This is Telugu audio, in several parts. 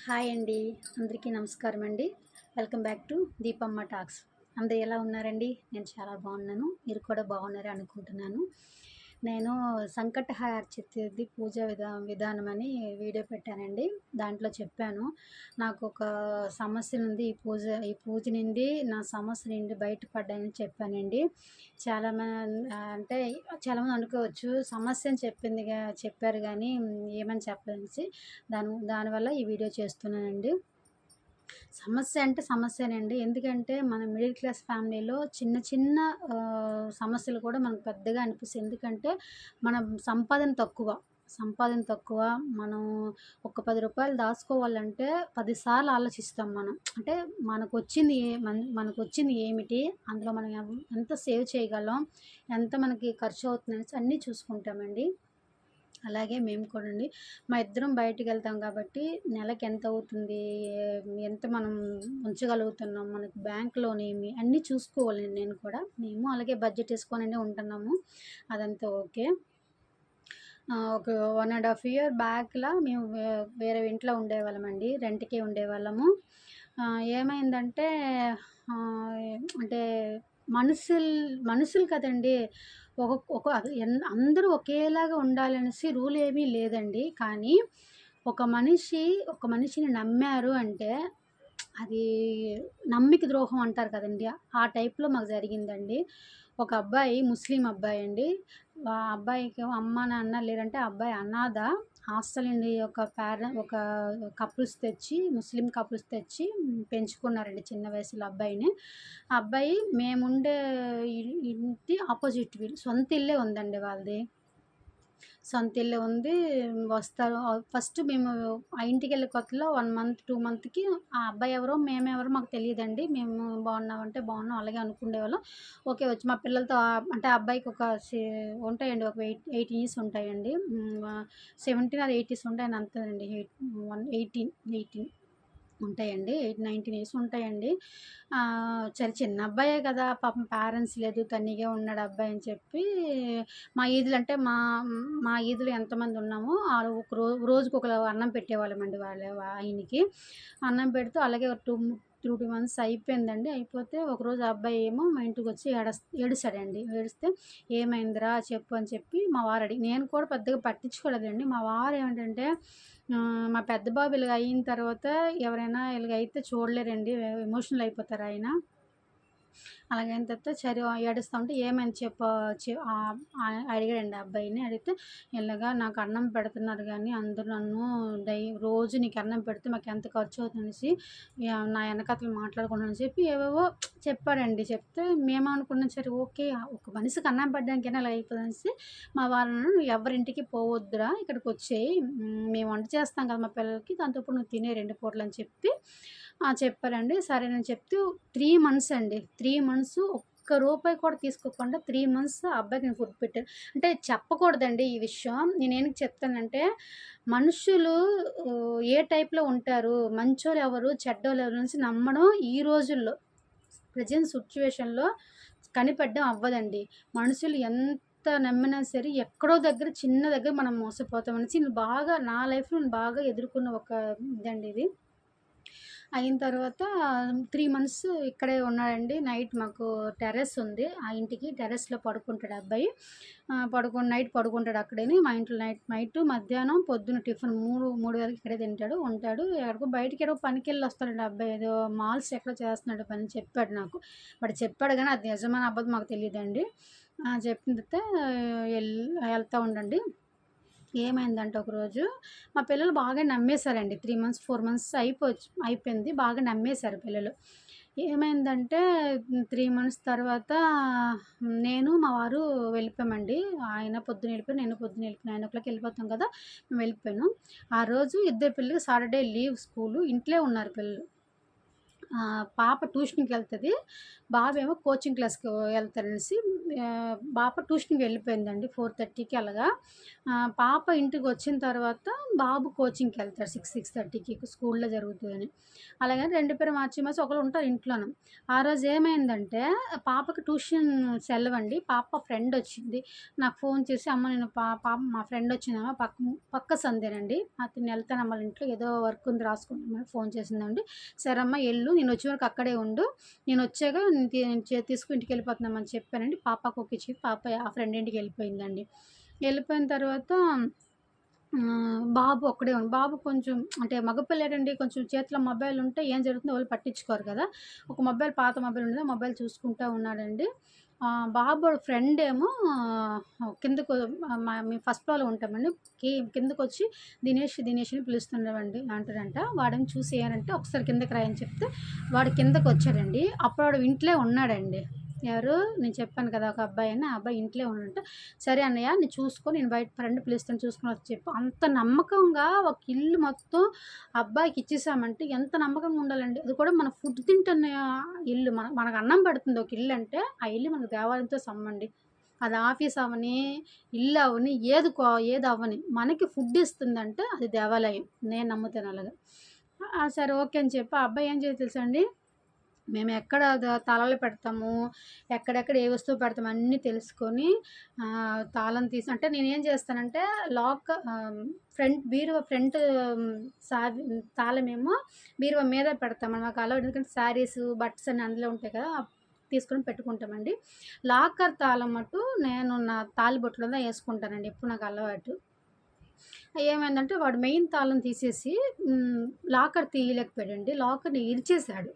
హాయ్ అండి. అందరికీ నమస్కారం అండి. Welcome back to Deepamma talks. అందరూ ఎలా ఉన్నారండి? నేను చాలా బాగున్నాను. మీరు కూడా బాగున్నారని అనుకుంటున్నాను. నేను సంకటహార చతుర్థి పూజ విధానం అని వీడియో పెట్టానండి. దాంట్లో చెప్పాను. నాకు ఒక సమస్య ఉంది. ఈ పూజ నుండి నా సమస్య నుండి బయటపడ్డానని చెప్పానండి. అంటే చాలామంది అనుకోవచ్చు సమస్య అని చెప్పారు కానీ ఏమని చెప్పలేసి దానివల్ల ఈ వీడియో చేస్తున్నానండి. సమస్య అంటే సమస్యేనండి. ఎందుకంటే మన మిడిల్ క్లాస్ ఫ్యామిలీలో చిన్న చిన్న సమస్యలు కూడా మనకు పెద్దగా అనిపిస్తాయి. ఎందుకంటే మనం సంపాదన తక్కువ. మనం ఒక రూ. 10 దాచుకోవాలంటే 10 సార్లు ఆలోచిస్తాం మనం. అంటే మనకొచ్చింది ఏమిటి? అందులో మనం ఎంత సేవ్ చేయగలం? ఎంత మనకి ఖర్చు అవుతుందనేసి అన్నీ చూసుకుంటామండి. అలాగే మేము కూడండి. మా ఇద్దరం బయటికెళ్తాం కాబట్టి నెలకెంత అవుతుంది? ఎంత మనం ఉంచగలుగుతున్నాం? మనకి బ్యాంక్‌లోనేమి అన్నీ చూసుకోవాలండి నేను కూడా. మేము అలాగే బడ్జెట్ ఏసుకొననే ఉంటున్నాము. అదంతా ఓకే. ఒక 1 ½ ఇయర్ బ్యాక్‌లా మేము వేరే ఇంట్లో ఉండేవాళ్ళమండి. రెంట్‌కే ఉండేవాళ్ళము. ఏమైందంటే అంటే మనుషులు కదండీ! ఒక ఒక అది అందరూ ఒకేలాగా ఉండాలనేసి రూల్ ఏమీ లేదండి. కానీ ఒక మనిషిని నమ్మారు అంటే అది నమ్మిక ద్రోహం అంటారు కదండీ! ఆ టైప్‌లో మాకు జరిగిందండి. ఒక అబ్బాయి ముస్లిం అబ్బాయండి. ఆ అబ్బాయికేమో అమ్మ, నాన్న లేరంటే ఆ అబ్బాయి అనాథ. హాస్టల్ నుండి ఒక ముస్లిం కపుల్స్ తెచ్చి పెంచుకున్నారండి చిన్న వయసులో అబ్బాయిని. ఆ అబ్బాయి మేముండే ఇంటి అపోజిట్ వీళ్ళు. సొంత ఇల్లే ఉందండి వాళ్ళది. సొంత ఇల్లు ఉంది. వస్తారు. ఫస్ట్ మేము ఆ ఇంటికెళ్ళే కొత్తలో 1 మంత్, 2 మంత్‌కి ఆ అబ్బాయి ఎవరో, మేమెవరో మాకు తెలీదండి. మేము బాగున్నామంటే బాగున్నాం అలాగే అనుకునేవాళ్ళం. ఓకే. వచ్చి మా పిల్లలతో అంటే ఆ అబ్బాయికి ఉంటాయండి. ఒక 18 ఉంటాయండి. 17 ఆర్ 18 ఉంటాయని అంతేనండి. 18 ఉంటాయండి. 19 ఇయర్స్ ఉంటాయండి. సరే చిన్న అబ్బాయే కదా! పాపం పేరెంట్స్ లేదు. తనీగా ఉన్నాడు అబ్బాయి అని చెప్పి మా ఈదులు అంటే మా ఈదులో ఎంతమంది ఉన్నామో ఒక రోజుకొకలా అన్నం పెట్టేవాళ్ళమండి ఆయనకి. అన్నం పెడుతూ అలాగే ఒక 2 మంత్స్ అయిపోయిందండి. అయిపోతే ఒకరోజు ఆ అబ్బాయి ఏమో మా ఇంటికొచ్చి ఏడుసాడండి. ఏడిస్తే "ఏమైందిరా చెప్పు" అని చెప్పి మా వారు నేను కూడా పెద్దగా పట్టించుకోలేదండి. మా వారు ఏమిటంటే మా పెద్ద బాబు ఇలాగ అయిన తర్వాత ఎవరైనా ఇలాగ అయితే చూడలేరండి. ఎమోషనల్ అయిపోతారాయన. అలాగైన తర్వాత సరే ఏడుస్తా ఉంటే ఏమైంది చెప్పు అడిగాడండి ఆ అబ్బాయిని. అడిగితే ఇలాగా నాకు అన్నం పెడుతున్నారు గానీ అందరూ నన్ను రోజు నీకు అన్నం పెడితే మాకెంత ఖర్చవుతుందనేసి నా ఎనకాతల మాట్లాడుకుంటున్నారని చెప్పి ఏవేవో చెప్పాడండి. చెప్తే మేమనుకున్నాం సరే ఓకే. ఒక మనిషికి అన్నం పెట్టడానికైనా ఇలా అయితదనేసి మా వాళ్ళను "నువ్వు ఎవరింటికి పోవద్దురా ఇక్కడికొచ్చేయి. మేము వంట చేస్తాం కదా మా పిల్లలకి. దాంతో పాటు నువ్వు తినేయి 2 పూటలని" చెప్పి చెప్పారండి. సరేనని చెప్తూ 3 మంత్స్ అండి. 3 మంత్స్ ఒక్క రూపాయి కూడా తీసుకోకుండా 3 మంత్స్ ఆ అబ్బాయికి నేను ఫుడ్ పెట్టాను. అంటే చెప్పకూడదండి ఈ విషయం. నేనేందుకు చెప్తానంటే మనుషులు ఏ టైప్‌లో ఉంటారు, మంచోళ్ళెవరు, చెడ్డోళ్ళెవరు అనేసి నమ్మడం ఈ రోజుల్లో ప్రెజెంట్ సిట్యుయేషన్‌లో కనిపెట్టడం అవ్వదండి. మనుషులు ఎంత నమ్మినా సరే ఎక్కడో దగ్గర చిన్న దగ్గర మనం మోసపోతామనేసి నా లైఫ్‌లో నేను బాగా ఎదుర్కొన్న ఒక ఇదండి ఇది. అయిన తర్వాత 3 మంత్స్ ఇక్కడే ఉన్నాడండి. నైట్ మాకు టెర్రస్ ఉంది. ఆ ఇంటికి టెర్రస్‌లో పడుకుంటాడు ఆ అబ్బాయి. నైట్ పడుకుంటాడు అక్కడేని. మా ఇంట్లో నైటు, మధ్యాహ్నం, పొద్దున టిఫిన్ 3 వరకు ఇక్కడే తింటాడు, ఉంటాడు. బయటికేదో పనికెళ్ళొస్తాడండి ఆ అబ్బాయి. ఏదో మాల్స్ ఎక్కడో చేస్తున్నాడు పని చెప్పాడు నాకు. వాడు చెప్పాడు గానీ అది నిజమో అబద్ధమో మాకు తెలీదండి. చెప్పిన తర్వాత ఎల్ ఎళ్తా ఉండండి. ఏమైందంటే ఒకరోజు మా పిల్లలు బాగా నమ్మేశారండి. 3 మంత్స్, 4 మంత్స్ అయిపోయింది. బాగా నమ్మేశారు పిల్లలు. ఏమైందంటే 3 మంత్స్ తర్వాత నేను, మా వారు వెళ్ళిపోయామండి. ఆయన పొద్దున వెళ్ళిపోయారు. నేను పొద్దున వెళ్ళిపోయాను. 9:00కి వెళ్ళిపోతాం కదా! మేము వెళ్ళిపోయాను. ఆ రోజు ఇద్దరు పిల్లలకి సాటర్‌డే లీవ్ స్కూలు. ఇంట్లో ఉన్నారు పిల్లలు. పాప ట్యూషన్‌కెళ్తది. బాబేమో కోచింగ్ క్లాస్‌కి వెళ్తారనేసి పాప ట్యూషన్‌కి వెళ్ళిపోయిందండి 4:30కి అలాగా. పాప ఇంటికొచ్చిన తర్వాత బాబు కోచింగ్‌కెళ్తాడు 6:30కి స్కూల్‌లో జరుగుతదని. అలాగని 2 పేరు మార్చి మార్చి ఒకళ్ళు ఉంటారు ఇంట్లోను. ఆ రోజు ఏమైందంటే పాపకి ట్యూషన్ సెలవండి. పాప ఫ్రెండొచ్చింది. నాకు ఫోన్ చేసి అమ్మ నేను పాప మా ఫ్రెండొచ్చిందమ్మ పక్క సందేనండి. నేను వెళ్తానమ్మ వాళ్ళ ఇంట్లో ఏదో వర్క్ ఉంది రాసుకుంటామని ఫోన్ చేసిందండి. సరే అమ్మ ఎళ్ళు నేనొచ్చే వరకు అక్కడే ఉండు. నేనొచ్చాక తీసుకొని ఇంటికెళ్ళిపోతున్నామని చెప్పానండి. పాపకి ఓకే చెప్పి పాప ఆ ఫ్రెండ్ ఇంటికెళ్ళిపోయిందండి. వెళ్ళిపోయిన తర్వాత బాబు ఒక్కడే బాబు కొంచెం అంటే మగ పిల్లాడండి. కొంచెం చేతిలో మొబైల్ ఉంటే ఏం జరుగుతుందో వాళ్ళు పట్టించుకోరు కదా! ఒక మొబైల్ పాత మొబైల్ ఉండేది. ఆ మొబైల్ చూసుకుంటా ఉన్నాడండి. బాబు ఫ్రెండేమో కిందకు మేము ఫస్ట్ ఫ్లోర్‌లో ఉంటామండి. కిందకొచ్చి దినేష్, దినేష్ అని పిలుస్తున్నాడండి అంటాడంట. వాడేమో చూసి ఏమనంటే ఒకసారి కిందకి రా అని చెప్తే వాడు కిందకొచ్చాడండి. అప్పుడు వాడు ఇంట్లో ఉన్నాడండి. ఎవరు నేను చెప్పాను కదా! ఒక అబ్బాయి అని. ఆ అబ్బాయి ఇంట్లో ఉన్నాడంట. సరే అన్నయ్య నేను చూసుకో నేను బయట ఫ్రెండ్ పిలుస్తాను చూసుకొని వచ్చి చెప్పు. అంత నమ్మకంగా ఒక ఇల్లు మొత్తం అబ్బాయికి ఇచ్చేసామంటే ఎంత నమ్మకంగా ఉండాలండి. అది కూడా మన ఫుడ్ తింటున్న ఇల్లు. మనకు అన్నం పెడుతుంది ఒక ఇల్లు అంటే ఆ ఇల్లు మనకు దేవాలయంతో సమండి. అది ఆఫీస్ అవ్వని, ఇల్లు అవ్వని, ఏది అవ్వని మనకి ఫుడ్ ఇస్తుందంటే అది దేవాలయం. నేను నమ్ముతాను అలాగా. సరే ఓకే అని చెప్పి ఆ అబ్బాయి ఏం చేయాలో తెలుసా అండి? మేము ఎక్కడ తాళాలు పెడతాము, ఎక్కడెక్కడ ఏ వస్తువు పెడతాము అన్నీ తెలుసుకొని తాళం తీసి అంటే నేనేం చేస్తానంటే బీరువా ఫ్రంట్ సావి తాళమేమో బీరువా మీద పెడతాం. మాకు అలవాటు ఎందుకంటే శారీస్, బట్టస్ అన్నీ అందులో ఉంటాయి కదా! తీసుకొని పెట్టుకుంటామండి. లాకర్ తాళం మటు నేను నా తాళిబొట్టులోనే యేసుకుంటానండి. ఎప్పుడు నాకు అలవాటు. ఏమైందంటే వాడు మెయిన్ తాళం తీసేసి లాకర్ తీయలేకపోయాడండి. లాకర్‌ని ఇరిచేసాడు.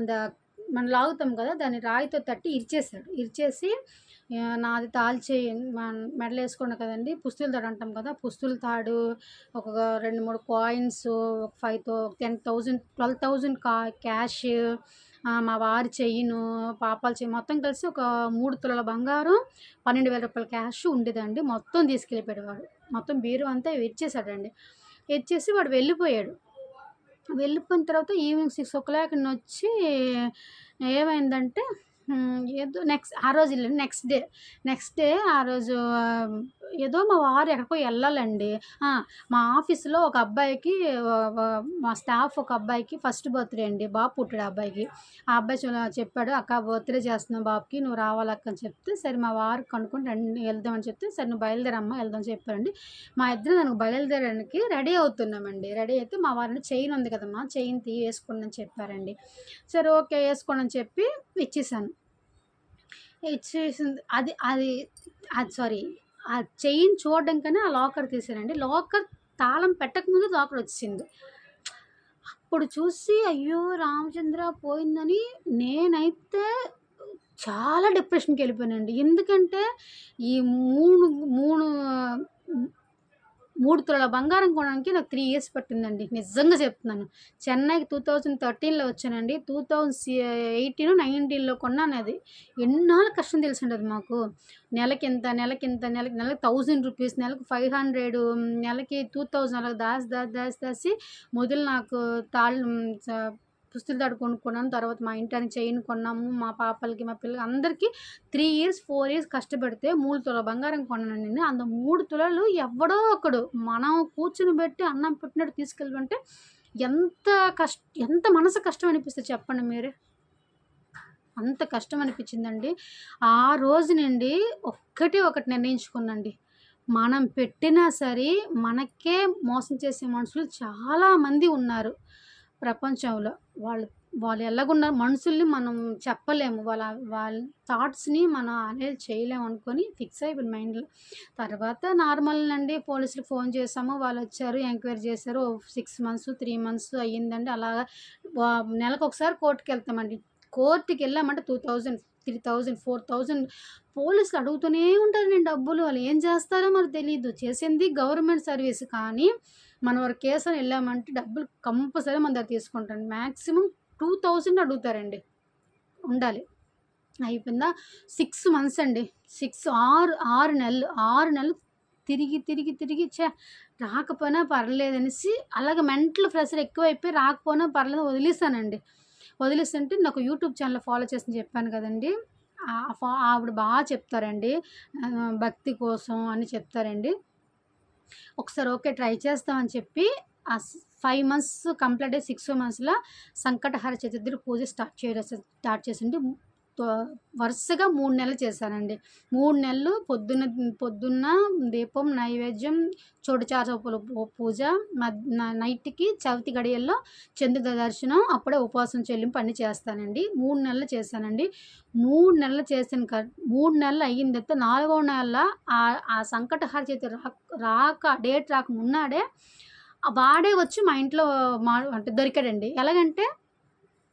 ద మనం లాగుతాం కదా! దాన్ని రాయితో తట్టి ఇరిచేసాడు. ఇరిచేసి నాది తాళి చెయ్యి మెడలో ఏసుకున్నా కదండీ! పుస్తుల తాడు అంటాం కదా! పుస్తుల తాడు, ఒక 2, 3 కాయిన్స్, ఒక 10,000, 12,000 క్యాష్, మా వారి చెయిను, పాపాల చెయ్యి మొత్తం కలిసి ఒక 3 తులాల బంగారం, రూ. 12,000 క్యాష్ ఉండేదండి. మొత్తం తీసుకెళ్ళిపోయాడు వాడు. మొత్తం బీరువా అంతా ఇరిచేసాడండి. ఇరిచేసి వాడు వెళ్ళిపోయాడు. వెళ్ళిపోయిన తర్వాత ఈవినింగ్ 6:00 నొచ్చి ఏమైందంటే ఏదో ఆ రోజు నెక్స్ట్ డే ఆ రోజు ఏదో మా వారు ఎక్కడికో ఎళ్ళాలండి. మా ఆఫీస్‌లో ఒక అబ్బాయికి మా స్టాఫ్ ఒక అబ్బాయికి ఫస్ట్ బర్త్‌డే అండి. బాబు పుట్టాడు ఆ అబ్బాయికి. ఆ అబ్బాయి చెప్పాడు, "అక్క బర్త్‌డే చేస్తున్నాం బాబుకి నువ్వు రావాలక్క" అని చెప్తే, సరే మా వారు కనుక్కొని రండి వెళ్దామని చెప్తే, "సరే నువ్వు బయలుదేరమ్మా వెళ్దాం" అని చెప్పారండి. మా ఇద్దరం దానికి బయలుదేరడానికి రెడీ అవుతున్నామండి. రెడీ అయితే మా వారు చైన్ ఉంది కదమ్మా! చైన్ వేసుకోండి అని చెప్పారండి. సరే ఓకే ఏసుకోండి అని చెప్పి ఇచ్చేసాను. ఇచ్చేసింది అది అది అది సారీ ఆ చైన్ చూడడంకనే ఆ లాకర్ తీసానండి. లాకర్ తాళం పెట్టకముందే లాకర్ వచ్చేసింది. అప్పుడు చూసి అయ్యో! రామచంద్ర పోయిందని నేనైతే చాలా డిప్రెషన్‌కెళ్ళిపోయానండి. ఎందుకంటే ఈ 3 తులాల బంగారం కొనడానికి నాకు 3 ఇయర్స్ పట్టిందండి. నిజంగా చెప్తున్నాను. చెన్నైకి 2013లో వచ్చానండి. 2018, 19లో కొన్నానది. ఎన్నాళ్ళ కష్టం తెలుసండి మాకు. నెలకి 1000 రూపీస్, నెలకు 500, నెలకి 2000 అలా దాసి మొదలు నాకు పుస్తుల తాడు కొనుక్కున్నాను. తర్వాత మా ఇంటానికి చైన్ కొన్నాము. మా పాపలకి, మా పిల్లలకి అందరికీ 3 ఇయర్స్, 4 ఇయర్స్ కష్టపడితే 3 తులాల బంగారం కొన్నానండి నేను. అంత 3 తులాలు ఎవడో ఒకడు మనం కూర్చొని పెట్టి అన్నం పెట్టినట్టు తీసుకెళ్ళమంటే ఎంత ఎంత మనసు కష్టం అనిపిస్తది చెప్పండి మీరే. అంత కష్టం అనిపించిందండి. ఆ రోజు నుండి ఒకటి నిర్ణయించుకున్నానండి. మనం పెట్టినా సరే మనకే మోసం చేసే మనుషులు చాలామంది ఉన్నారు ప్రపంచంలో. వాళ్ళు ఎలాగున్నారు మనుషుల్ని మనం చెప్పలేము. వాళ్ళ థాట్స్‌ని మనం అనేది చేయలేము అనుకోని ఫిక్స్ అయిపోయాను మైండ్‌లో. తర్వాత నార్మలేనండి పోలీసులకి ఫోన్ చేసాము. వాళ్ళొచ్చారు ఎంక్వైరీ చేశారు. 6 మంత్స్, 3 మంత్స్ అయ్యిందండి. అలాగా నెలకొకసారి కోర్ట్‌కెళ్తామండి. కోర్ట్‌కెళ్ళామంటే 2000, 3000, 4000 పోలీసులు అడుగుతూనే ఉంటారండి డబ్బులు. వాళ్ళు ఏం చేస్తారో మరి తెలీదు. చేసింది గవర్నమెంట్ సర్వీస్ కానీ మనం ఒక కేసు అని వెళ్ళామంటే డబ్బులు కంపల్సరీ మన దగ్గర తీసుకుంటారండి. మాక్సిమం 2000 అడుగుతారండి. ఉండాలి. అయిపోయిందా 6 మంత్స్ అండి. 6 నెలలు. 6 నెలలు తిరిగి రాకపోయినా పర్లేదనేసి అలాగే మెంటల్ ప్రెషర్ ఎక్కువైపోయి రాకపోయినా పర్లేదు వదిలేసానండి. వదిలేస్తుంటే నాకు యూట్యూబ్ ఛానల్ ఫాలో చేసింది చెప్పాను కదండీ! ఆవిడ చెప్తారండి. భక్తి కోసం అని చెప్తారండి. ఒకసారి ఓకే ట్రై చేస్తాం అని చెప్పి 5 మంత్స్ కంప్లీట్ అయ్యి 6 మంత్స్‌లో సంకటహర చతుర్థి పూజ స్టార్ట్ చేసింది. వరుసగా 3 నెలలు చేశానండి. 3 నెలలు పొద్దున్న దీపం, నైవేద్యం, చోడుచార పూజ, నైట్‌కి చవితి గడియల్లో చంద్ర దర్శనం, అప్పుడే ఉపవాసం చెల్లింపు అన్నీ చేస్తానండి. 3 నెలలు చేశానండి. 3 నెలలు 3 నెలలు అయిన తర్వాత 4వ నెల ఆ సంకటహర చతుర్థి డేట్ రాక మున్నాడే వాడే వచ్చి మా ఇంట్లో అంటే దొరికాడండి. ఎలాగంటే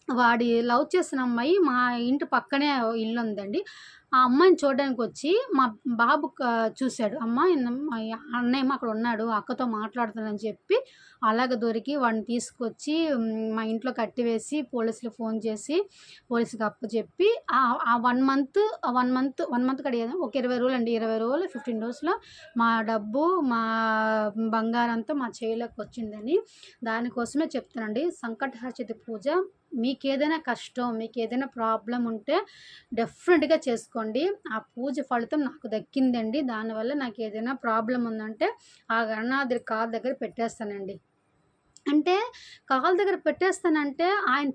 వాడి లవ్ చేసిన అమ్మాయి మా ఇంటి పక్కనే ఇల్లుందండి. ఆ అమ్మాయిని చూడడానికొచ్చి మా బాబు చూసాడు. అన్నయ్య అక్కడ ఉన్నాడు, అక్కతో మాట్లాడుతున్నాడని చెప్పి అలాగ దొరికి వాడిని తీసుకొచ్చి మా ఇంట్లో కట్టివేసి పోలీసులకు ఫోన్ చేసి పోలీసులకు అప్పచెప్పి ఆ 1 మంత్ కడియాను. ఒక 20 రోజులండి. 20 రోజులు 15 డేస్‌లో మా డబ్బు, మా బంగారంతో మా చేయిలోకి వచ్చిందని దానికోసమే చెప్తానండి. సంకటహర చతుర్థి పూజ మీకేదైనా కష్టం, మీకేదైనా ప్రాబ్లమ్ ఉంటే డెఫినెట్‌గా చేసుకోండి. ఆ పూజ ఫలితం నాకు దక్కిందండి. దానివల్ల నాకేదైనా ప్రాబ్లమ్ ఉందంటే ఆ గణనాథుడి కాళ్ళ దగ్గర పెట్టేస్తానండి. అంటే కాళ్ళ దగ్గర పెట్టేస్తానంటే ఆయన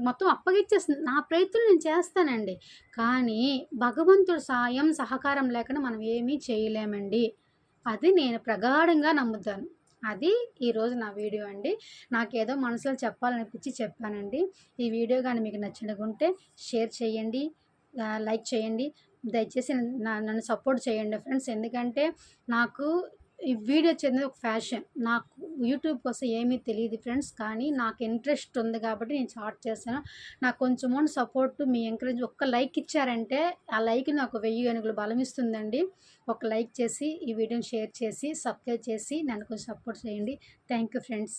మొత్తం అప్పగిచ్చేస్తుంది. నా ప్రయత్నం నేను చేస్తానండి. కానీ భగవంతుడి సాయం, సహకారం లేకుండా మనం ఏమీ చేయలేమండి. అది నేను ప్రగాఢంగా నమ్ముతాను. అది ఈరోజు నా వీడియో అండి. నాకేదో మనసులో చెప్పాలనిపించి చెప్పానండి. ఈ వీడియో గాని మీకు నచ్చినగుంటే షేర్ చేయండి, లైక్ చేయండి. దయచేసి నన్ను సపోర్ట్ చేయండి ఫ్రెండ్స్. ఎందుకంటే నాకు ఈ వీడియో చేయడం ఒక ఫ్యాషన్. నాకు యూట్యూబ్ కోసం ఏమీ తెలీదు ఫ్రెండ్స్. కానీ నాకు ఇంట్రెస్ట్ ఉంది కాబట్టి నేను స్టార్ట్ చేశాను. నాకు కొంచెం సపోర్ట్, మీ ఎంకరేజ్, ఒక్క లైక్ ఇచ్చారంటే ఆ లైక్ నాకు 1000 ఏనుగులు బలం ఇస్తుందండి. ఒక లైక్ చేసి ఈ వీడియోని షేర్ చేసి సబ్స్క్రైబ్ చేసి నన్ను కొంచెం సపోర్ట్ చేయండి. Thank you friends.